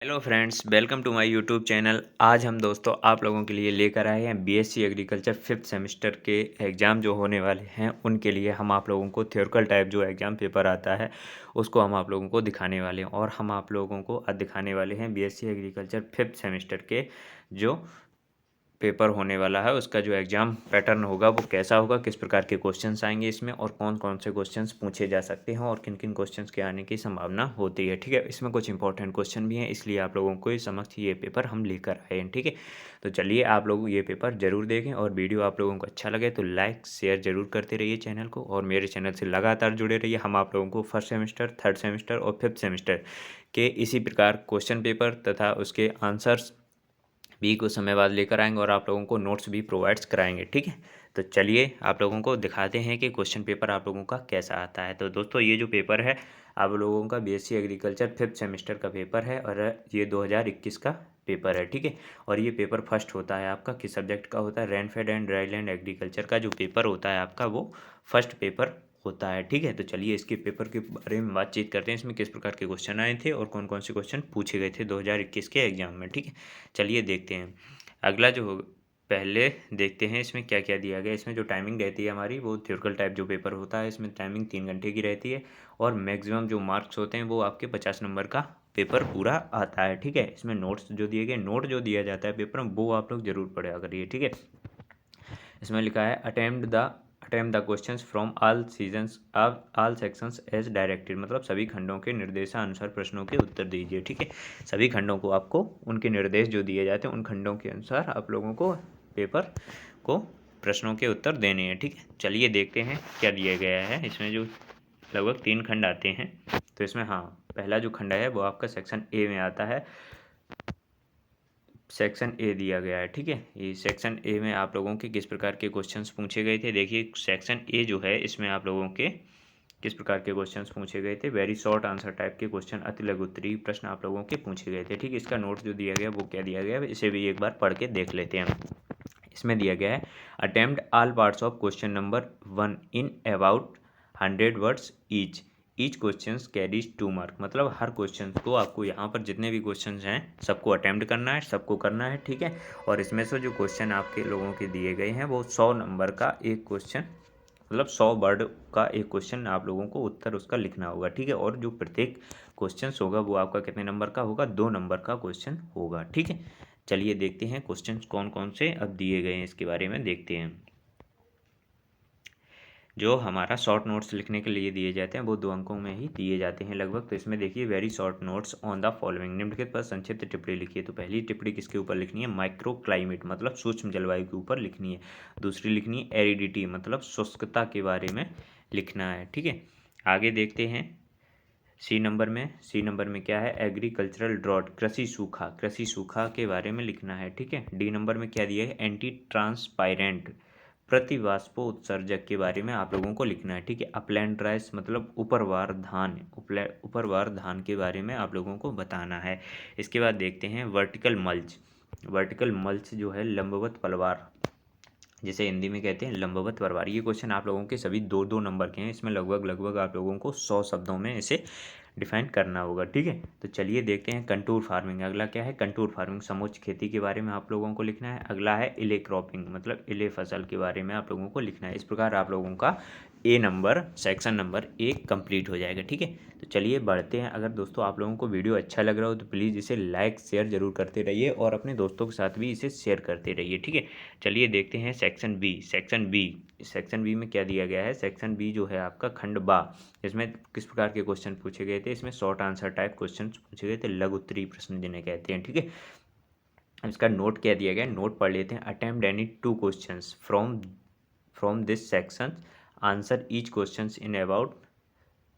Hello friends, welcome to my YouTube channel. आज हम दोस्तों आप लोगों के लिए लेकर आए हैं बीएससी एग्रीकल्चर फिफ्थ सेमेस्टर के एग्ज़ाम जो होने वाले हैं उनके लिए हम आप लोगों को थ्योरिकल टाइप जो एग्ज़ाम पेपर आता है उसको हम आप लोगों को दिखाने वाले हैं। और हम आप लोगों को आज दिखाने वाले हैं बीएससी एग्रीकल्चर फिफ्थ सेमेस्टर के जो पेपर होने वाला है उसका जो एग्ज़ाम पैटर्न होगा वो कैसा होगा, किस प्रकार के क्वेश्चंस आएंगे इसमें और कौन कौन से क्वेश्चंस पूछे जा सकते हैं और किन किन क्वेश्चंस के आने की संभावना होती है। ठीक है, इसमें कुछ इंपॉर्टेंट क्वेश्चन भी हैं, इसलिए आप लोगों को इस समक्ष ये पेपर हम लेकर आए हैं। ठीक है, तो चलिए आप लोग ये पेपर ज़रूर देखें और वीडियो आप लोगों को अच्छा लगे तो लाइक शेयर ज़रूर करते रहिए चैनल को और मेरे चैनल से लगातार जुड़े रहिए। हम आप लोगों को फर्स्ट सेमेस्टर, थर्ड सेमेस्टर और फिफ्थ सेमेस्टर के इसी प्रकार क्वेश्चन पेपर तथा उसके आंसर्स भी कुछ समय बाद लेकर आएंगे और आप लोगों को नोट्स भी प्रोवाइड्स कराएंगे। ठीक है, तो चलिए आप लोगों को दिखाते हैं कि क्वेश्चन पेपर आप लोगों का कैसा आता है। तो दोस्तों ये जो पेपर है आप लोगों का बीएससी एग्रीकल्चर फिफ्थ सेमेस्टर का पेपर है और ये 2021 का पेपर है। ठीक है, और ये पेपर फर्स्ट होता है आपका किस सब्जेक्ट का होता है, रेनफेड एंड ड्राईलैंड एग्रीकल्चर का जो पेपर होता है आपका वो फर्स्ट पेपर होता है। ठीक है, तो चलिए इसके पेपर के बारे में बातचीत करते हैं, इसमें किस प्रकार के क्वेश्चन आए थे और कौन कौन से क्वेश्चन पूछे गए थे 2021 के एग्जाम में। ठीक है, चलिए देखते हैं। अगला जो होगा, पहले देखते हैं इसमें क्या क्या दिया गया। इसमें जो टाइमिंग रहती है हमारी वो थ्योरिकल टाइप जो पेपर होता है इसमें टाइमिंग 3 घंटे की रहती है और मैक्सिमम जो मार्क्स होते हैं वो आपके 50 नंबर का पेपर पूरा आता है। ठीक है, इसमें नोट्स जो दिए गए, नोट जो दिया जाता है पेपर में वो आप लोग जरूर पढ़ा करिए। ठीक है, इसमें लिखा है attempt the questions from all seasons all sections as directed, मतलब सभी खंडों के निर्देशानुसार प्रश्नों के उत्तर दीजिए। ठीक है, सभी खंडों को आपको उनके निर्देश जो दिए जाते हैं उन खंडों के अनुसार आप लोगों को पेपर को प्रश्नों के उत्तर देने हैं। ठीक है, चलिए देखते हैं क्या दिया गया है। इसमें जो लगभग 3 खंड आते हैं तो इसमें हाँ, पहला जो खंड है वो आपका सेक्शन ए में आता है। सेक्शन ए दिया गया है। ठीक है, ये सेक्शन ए में आप लोगों के किस प्रकार के क्वेश्चंस पूछे गए थे। देखिए सेक्शन ए जो है इसमें आप लोगों के किस प्रकार के क्वेश्चंस पूछे गए थे। वेरी शॉर्ट आंसर टाइप के क्वेश्चन, अति लघु उत्तरीय प्रश्न आप लोगों के पूछे गए थे। ठीक है, इसका नोट जो दिया गया वो क्या दिया गया है इसे भी एक बार पढ़ के देख लेते हैं। इसमें दिया गया है attempt all parts of question number 1 in about 100 words each question carries 2 mark, मतलब हर क्वेश्चन को आपको यहाँ पर जितने भी क्वेश्चन हैं सबको अटेम्प्ट करना है, सबको करना है। ठीक है, और इसमें से जो क्वेश्चन आपके लोगों के दिए गए हैं वो 100 नंबर का एक क्वेश्चन, मतलब 100 वर्ड का एक क्वेश्चन आप लोगों को उत्तर उसका लिखना होगा। ठीक है, और जो प्रत्येक क्वेश्चन होगा वो आपका कितने नंबर का होगा, 2 नंबर का क्वेश्चन होगा। ठीक है, चलिए देखते हैं क्वेश्चन कौन कौन से अब दिए गए हैं इसके बारे में देखते हैं। जो हमारा शॉर्ट नोट्स लिखने के लिए दिए जाते हैं वो 2 अंकों में ही दिए जाते हैं लगभग। तो इसमें देखिए very short notes on the following, निम्नलिखित पर संक्षिप्त टिप्पणी लिखिए। तो पहली टिप्पणी किसके ऊपर लिखनी है, माइक्रो क्लाइमेट मतलब सूक्ष्म जलवायु के ऊपर लिखनी है। दूसरी लिखनी है एरिडिटी मतलब शुष्कता के बारे में लिखना है। ठीक है, आगे देखते हैं। सी नंबर में क्या है, एग्रीकल्चरल ड्रॉट कृषि सूखा के बारे में लिखना है। ठीक है, डी नंबर में क्या दिया है, एंटी ट्रांसपायरेंट प्रतिवाष्पो उत्सर्जक के बारे में आप लोगों को लिखना है। ठीक है, अपलैंड राइस मतलब उपरवार धान के बारे में आप लोगों को बताना है। इसके बाद देखते हैं वर्टिकल मल्च जो है लंबवत पलवार, जिसे हिंदी में कहते हैं लंबवत पलवार। ये क्वेश्चन आप लोगों के सभी 2-2 नंबर के हैं। इसमें लगभग आप लोगों को 100 शब्दों में इसे डिफाइन करना होगा। ठीक है, तो चलिए देखते हैं कंटूर फार्मिंग। अगला क्या है, कंटूर फार्मिंग समोच्च खेती के बारे में आप लोगों को लिखना है। अगला है इले क्रॉपिंग मतलब इले फसल के बारे में आप लोगों को लिखना है। इस प्रकार आप लोगों का सेक्शन नंबर 1 कंप्लीट हो जाएगा। ठीक है, तो चलिए बढ़ते हैं। अगर दोस्तों आप लोगों को वीडियो अच्छा लग रहा हो तो प्लीज़ इसे लाइक शेयर जरूर करते रहिए और अपने दोस्तों के साथ भी इसे शेयर करते रहिए। ठीक है, चलिए देखते हैं सेक्शन बी में क्या दिया गया है। सेक्शन बी जो है आपका खंड बा, इसमें किस प्रकार के क्वेश्चन पूछे गए थे। इसमें शॉर्ट आंसर टाइप क्वेश्चन पूछे गए थे, लघु उत्तरीय प्रश्न जिन्हें कहते हैं। ठीक है, इसका नोट क्या दिया गया, नोट पढ़ लेते हैं। Attempt any 2 questions from this section, answer each question in about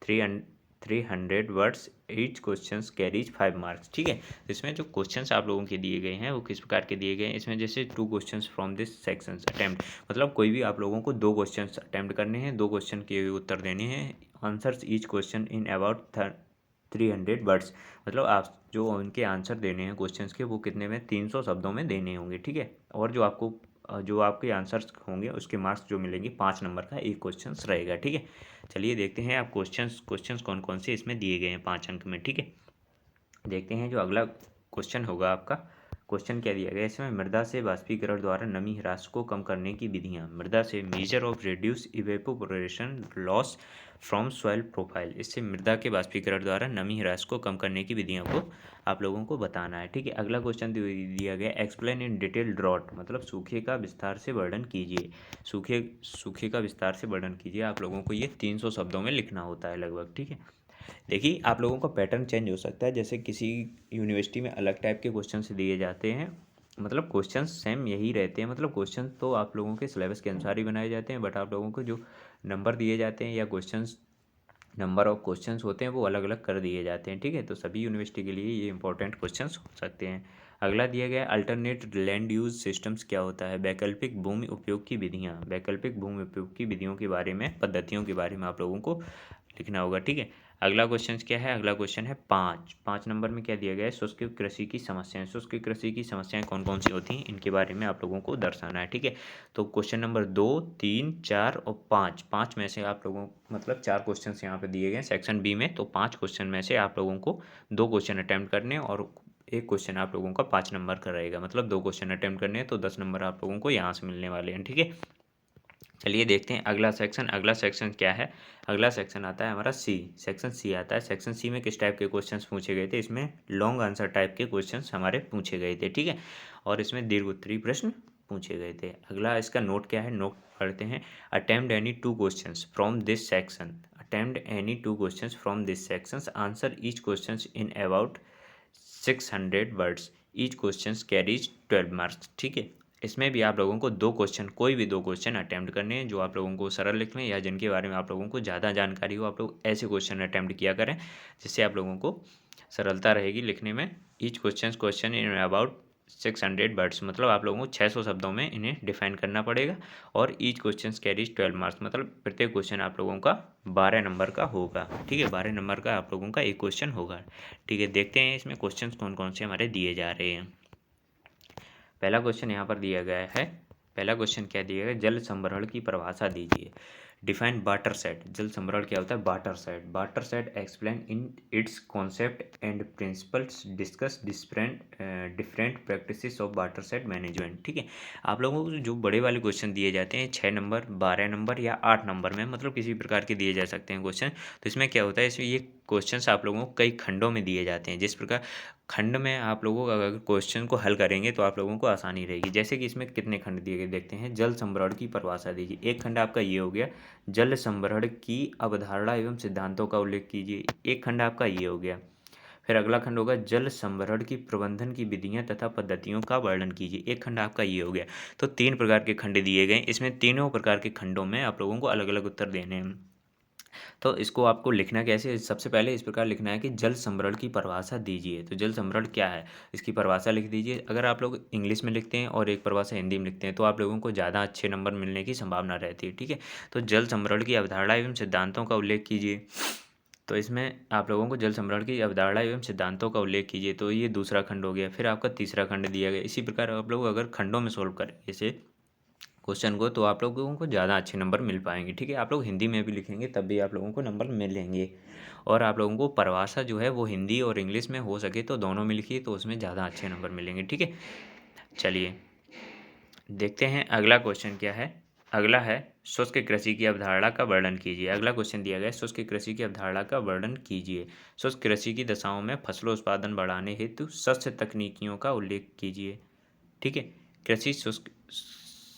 300 words, each question carries 5 marks. ठीक है, तो इसमें जो क्वेश्चंस आप लोगों के दिए गए हैं वो किस प्रकार के दिए गए हैं। इसमें जैसे 2 questions from this sections attempt, मतलब कोई भी आप लोगों को 2 क्वेश्चंस अटेम्प्ट करने हैं, 2 क्वेश्चन के उत्तर देने हैं। Answers each question in about 300 words, मतलब आप जो उनके आंसर देने हैं क्वेश्चंस के वो कितने में, 300 शब्दों में देने होंगे। ठीक है, और जो आपके आंसर्स होंगे उसके मार्क्स जो मिलेंगे 5 नंबर का एक क्वेश्चन रहेगा। ठीक है, चलिए देखते हैं आप क्वेश्चंस कौन कौन से इसमें दिए गए हैं 5 अंक में। ठीक है, देखते हैं जो अगला क्वेश्चन होगा आपका। क्वेश्चन क्या दिया गया है इसमें, मृदा से बाष्पीकरण द्वारा नमी ह्रास को कम करने की विधियाँ। मृदा से measure of reduce evaporation loss from soil profile. इससे मृदा के बाष्पीकरण द्वारा नमी ह्रास को कम करने की विधियों को आप लोगों को बताना है। ठीक है, अगला क्वेश्चन दिया गया, एक्सप्लेन इन डिटेल ड्रॉट, मतलब सूखे का विस्तार से वर्णन कीजिए। सूखे का विस्तार से वर्णन कीजिए, आप लोगों को ये 300 शब्दों में लिखना होता है लगभग। ठीक है, देखिए आप लोगों का पैटर्न चेंज हो सकता है, जैसे किसी यूनिवर्सिटी में अलग टाइप के क्वेश्चन दिए जाते हैं, मतलब क्वेश्चन सेम यही रहते हैं, मतलब क्वेश्चन तो आप लोगों के सिलेबस के अनुसार ही बनाए जाते हैं, बट आप लोगों को जो नंबर दिए जाते हैं या नंबर ऑफ क्वेश्चंस होते हैं वो अलग अलग कर दिए जाते हैं। ठीक है, तो सभी यूनिवर्सिटी के लिए ये इंपॉर्टेंट क्वेश्चंस हो सकते हैं। अगला दिया गया अल्टरनेट लैंड यूज सिस्टम्स क्या होता है। वैकल्पिक भूमि उपयोग की विधियाँ। वैकल्पिक भूमि उपयोग की विधियों के बारे में, पद्धतियों के बारे में आप लोगों को लिखना होगा। ठीक है, अगला क्वेश्चन क्या है, अगला क्वेश्चन है 5 नंबर में क्या दिया गया है, शुष्क कृषि की समस्याएं। शुष्क कृषि की समस्याएं कौन कौन सी होती हैं, इनके बारे में आप लोगों को दर्शाना है। ठीक है, तो क्वेश्चन नंबर 2, 3, 4 और 5 में से आप लोगों, मतलब 4 क्वेश्चन यहाँ पे दिए गए सेक्शन बी में, तो 5 क्वेश्चन में से आप लोगों को 2 क्वेश्चन अटैम्प्ट करने और एक क्वेश्चन आप लोगों का 5 नंबर का रहेगा, मतलब 2 क्वेश्चन अटैम्प्ट करने हैं तो 10 नंबर आप लोगों को यहाँ से मिलने वाले हैं। ठीक है, चलिए देखते हैं अगला सेक्शन। अगला सेक्शन क्या है, अगला सेक्शन आता है हमारा सी, सेक्शन सी आता है। सेक्शन सी में किस टाइप के क्वेश्चंस पूछे गए थे, इसमें लॉन्ग आंसर टाइप के क्वेश्चंस हमारे पूछे गए थे। ठीक है, और इसमें दीर्घ उत्तरीय प्रश्न पूछे गए थे। अगला इसका नोट क्या है, नोट पढ़ते हैं। Attempt any 2 questions from this section. Attempt any 2 questions from this sections, answer each questions in about 600 words, each questions carries 12 marks. ठीक है, इसमें भी आप लोगों को 2 क्वेश्चन, कोई भी 2 क्वेश्चन अटैम्प्ट करने हैं जो आप लोगों को सरल लिखने या जिनके बारे में आप लोगों को ज़्यादा जानकारी हो, आप लोग ऐसे क्वेश्चन अटैम्प्ट किया करें जिससे आप लोगों को सरलता रहेगी लिखने में। Each question in about 600 words, मतलब आप लोगों को 600 शब्दों में इन्हें डिफाइन करना पड़ेगा। और ईच क्वेश्चन कैरीज 12 मार्क्स, मतलब प्रत्येक क्वेश्चन आप लोगों का 12 नंबर का होगा। ठीक है, 12 नंबर का आप लोगों का एक क्वेश्चन होगा। ठीक है, देखते हैं इसमें क्वेश्चन कौन कौन से हमारे दिए जा रहे हैं। पहला क्वेश्चन यहाँ पर दिया गया है, पहला क्वेश्चन क्या दिया गया, जल संभरण की परिभाषा दीजिए। Define water set. जल संभरण क्या होता है, water set. Water set explain in its concept and principles, discuss different practices of water set management. ठीक है, आप लोगों को जो बड़े वाले क्वेश्चन दिए जाते हैं 6 नंबर, 12 नंबर या 8 नंबर में, मतलब किसी प्रकार के दिए जा सकते हैं क्वेश्चन, तो इसमें क्या होता है, इसमें ये क्वेश्चंस आप लोगों को कई खंडों में दिए जाते हैं। जिस प्रकार खंड में आप लोगों को अगर क्वेश्चन को हल करेंगे तो आप लोगों को आसानी रहेगी। जैसे कि इसमें कितने खंड दिए गए देखते हैं। जल संभरण की परिभाषा दीजिए, एक खंड आपका ये हो गया। जल संभरण की अवधारणा एवं सिद्धांतों का उल्लेख कीजिए, एक खंड आपका ये हो गया। फिर अगला खंड होगा जल संभरण की प्रबंधन की विधियां तथा पद्धतियों का वर्णन कीजिए, एक खंड आपका ये हो गया। तो 3 प्रकार के खंड दिए गए, इसमें तीनों प्रकार के खंडों में आप लोगों को अलग अलग उत्तर देने हैं। तो इसको आपको लिखना कैसे, सबसे पहले इस प्रकार लिखना है कि जल संभरण की परिभाषा दीजिए। तो जल संभरण क्या है, इसकी परिभाषा लिख दीजिए। अगर आप लोग इंग्लिश में लिखते हैं और एक परिभाषा हिंदी में लिखते हैं तो आप लोगों को ज़्यादा अच्छे नंबर मिलने की संभावना रहती है। ठीक है, तो जल संभरण की अवधारणा एवं सिद्धांतों का उल्लेख कीजिए। तो इसमें आप लोगों को जल संभरण की अवधारणा एवं सिद्धांतों का उल्लेख कीजिए, तो ये दूसरा खंड हो गया। फिर आपका तीसरा खंड दिया गया। इसी प्रकार आप लोग अगर खंडों में सोल्व करें इसे क्वेश्चन को, तो आप लोगों को ज़्यादा अच्छे नंबर मिल पाएंगे। ठीक है, आप लोग हिंदी में भी लिखेंगे तब भी आप लोगों को नंबर मिलेंगे। और आप लोगों को परिभाषा जो है वो हिंदी और इंग्लिश में हो सके तो दोनों में लिखिए, तो उसमें ज़्यादा अच्छे नंबर मिलेंगे। ठीक है, चलिए देखते हैं अगला क्वेश्चन क्या है। अगला है शुष्क कृषि की अवधारणा का वर्णन कीजिए। अगला क्वेश्चन दिया गया है, शुष्क कृषि की अवधारणा का वर्णन कीजिए। शुष्क कृषि की दशाओं में फसलों उत्पादन बढ़ाने हेतु शस्य तकनीकियों का उल्लेख कीजिए। ठीक है, कृषि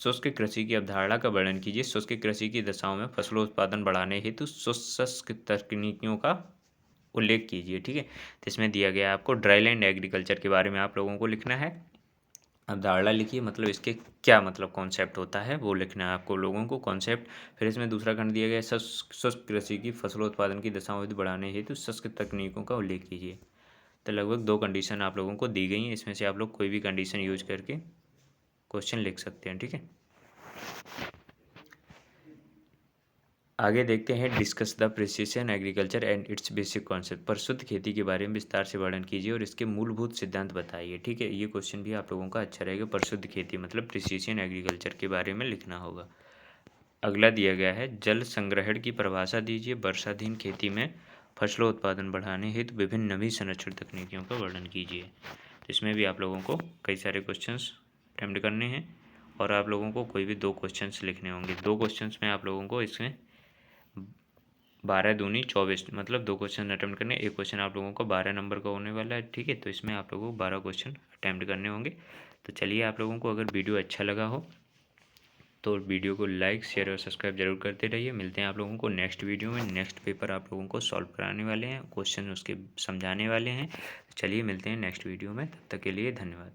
शुष्क कृषि की अवधारणा का वर्णन कीजिए। शुष्क कृषि की दशाओं में फसलों उत्पादन बढ़ाने हेतु शुष्क तकनीकियों का उल्लेख कीजिए। ठीक है, तो इसमें दिया गया है आपको ड्राईलैंड एग्रीकल्चर के बारे में आप लोगों को लिखना है। अवधारणा लिखिए, मतलब इसके क्या मतलब कॉन्सेप्ट होता है वो लिखना है आपको लोगों को, कॉन्सेप्ट। फिर इसमें दूसरा खंड दिया गया है शुष्क कृषि की फसलों उत्पादन की दशाओं हेतु बढ़ाने हेतु शुष्क तकनीकों का उल्लेख कीजिए। तो लगभग 2 कंडीशन आप लोगों को दी गई हैं, इसमें से आप लोग कोई भी कंडीशन यूज करके क्वेश्चन लिख सकते हैं। ठीक है, आगे देखते हैं discuss the precision agriculture and its basic concept. परिशुद्ध खेती के बारे में विस्तार से वर्णन कीजिए और इसके मूलभूत सिद्धांत बताइए। ठीक है, ये क्वेश्चन भी आप लोगों का अच्छा रहेगा। परिशुद्ध खेती मतलब प्रिसीशन एग्रीकल्चर के बारे में लिखना होगा। अगला दिया गया है जल संग्रहण की परिभाषा दीजिए। वर्षाधीन खेती में फसलों उत्पादन बढ़ाने हेतु विभिन्न नवीन संरक्षण तकनीकियों का वर्णन कीजिए। तो इसमें भी आप लोगों को कई सारे क्वेश्चंस अटेम्प्ट करने हैं और आप लोगों को कोई भी 2 क्वेश्चंस लिखने होंगे। 2 क्वेश्चंस में आप लोगों को इसमें 12 दूनी 24 मतलब 2 क्वेश्चन अटेम्प्ट करने। एक क्वेश्चन आप लोगों को 12 नंबर का होने वाला है, ठीक है। तो इसमें आप लोगों को 12 क्वेश्चन अटेम्प्ट करने होंगे। तो चलिए, आप लोगों को अगर वीडियो अच्छा लगा हो तो वीडियो को लाइक, शेयर और सब्सक्राइब जरूर करते रहिए। मिलते हैं आप लोगों को नेक्स्ट वीडियो में। नेक्स्ट पेपर आप लोगों को सॉल्व कराने वाले हैं, क्वेश्चन उसके समझाने वाले हैं। चलिए मिलते हैं नेक्स्ट वीडियो में, तब तक के लिए धन्यवाद।